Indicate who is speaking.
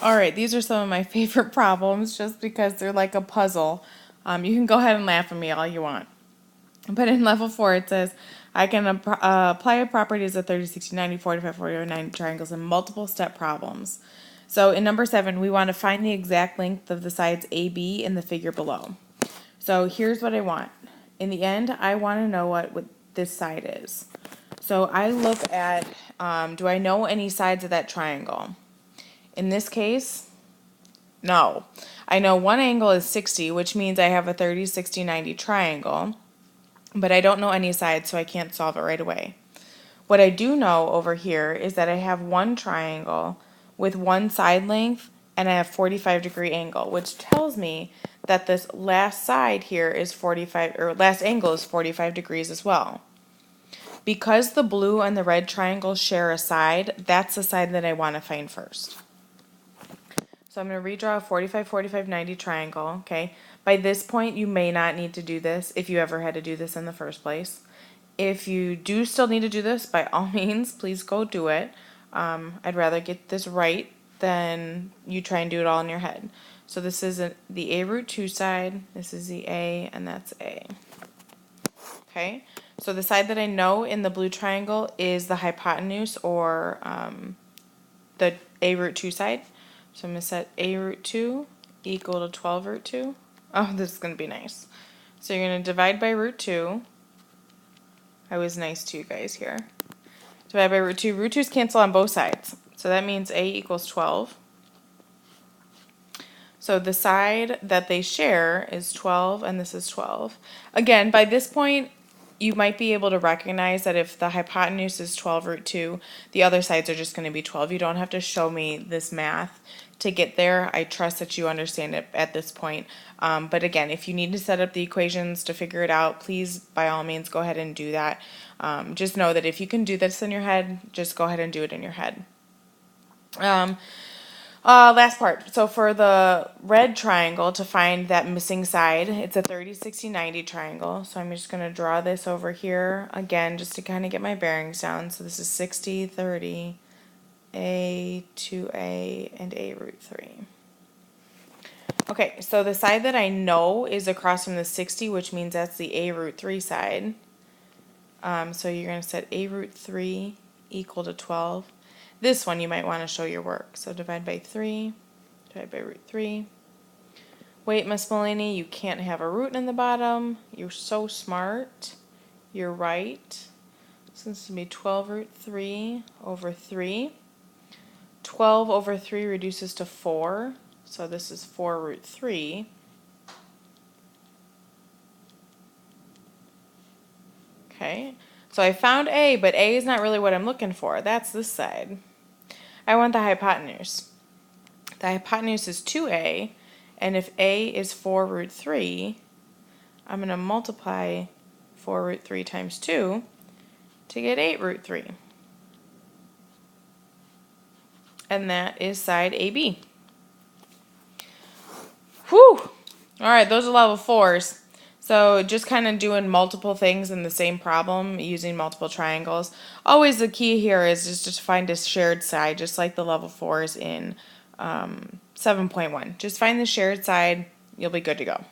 Speaker 1: All right, these are some of my favorite problems just because they're like a puzzle. You can go ahead and laugh at me all you want. But in level 4, it says, I can apply a properties of 30, 60, 90, 45, 49 triangles in multiple step problems. So in number 7, we want to find the exact length of the sides AB in the figure below. So here's what I want. In the end, I want to know what this side is. So I look at, do I know any sides of that triangle? In this case, no. I know one angle is 60, which means I have a 30, 60, 90 triangle, but I don't know any sides, so I can't solve it right away. What I do know over here is that I have one triangle with one side length and I have 45-degree angle, which tells me that this last side here is 45, or last angle is 45 degrees as well. Because the blue and the red triangles share a side, that's the side that I want to find first. So I'm going to redraw a 45, 45, 90 triangle, okay? By this point, you may not need to do this if you ever had to do this in the first place. If you do still need to do this, by all means, please go do it. I'd rather get this right than you try and do it all in your head. So this is the A root 2 side, this is the A, and that's A. Okay, so the side that I know in the blue triangle is the hypotenuse, or the A root 2 side. So I'm going to set A root 2 equal to 12 root 2. Oh, this is going to be nice. So you're going to divide by root 2. I was nice to you guys here. Divide by root 2. Root 2's cancel on both sides. So that means A equals 12. So the side that they share is 12, and this is 12. Again, by this point, you might be able to recognize that if the hypotenuse is 12 root 2, the other sides are just going to be 12. You don't have to show me this math to get there. I trust that you understand it at this point. But again, if you need to set up the equations to figure it out, please, by all means, go ahead and do that. Just know that if you can do this in your head, just go ahead and do it in your head. Last part. So for the red triangle, to find that missing side, it's a 30, 60, 90 triangle. So I'm just going to draw this over here again just to kind of get my bearings down. So this is 60, 30, A, 2A, and A root 3. Okay, so the side that I know is across from the 60, which means that's the A root 3 side. So you're going to set A root 3 equal to 12. This one you might want to show your work. So divide by 3, divide by root 3. Wait, Miss Mulaney, you can't have a root in the bottom. You're so smart. You're right. So this would be 12 root 3 over 3. 12 over 3 reduces to 4. So this is 4 root 3. Okay, so I found A, but A is not really what I'm looking for. That's this side. I want the hypotenuse. The hypotenuse is 2A, and if A is 4 root 3, I'm going to multiply 4 root 3 times 2 to get 8 root 3. And that is side AB. Whew! Alright, those are level 4s. So just kind of doing multiple things in the same problem using multiple triangles. Always the key here is just to find a shared side, just like the level 4s in 7.1. Just find the shared side, you'll be good to go.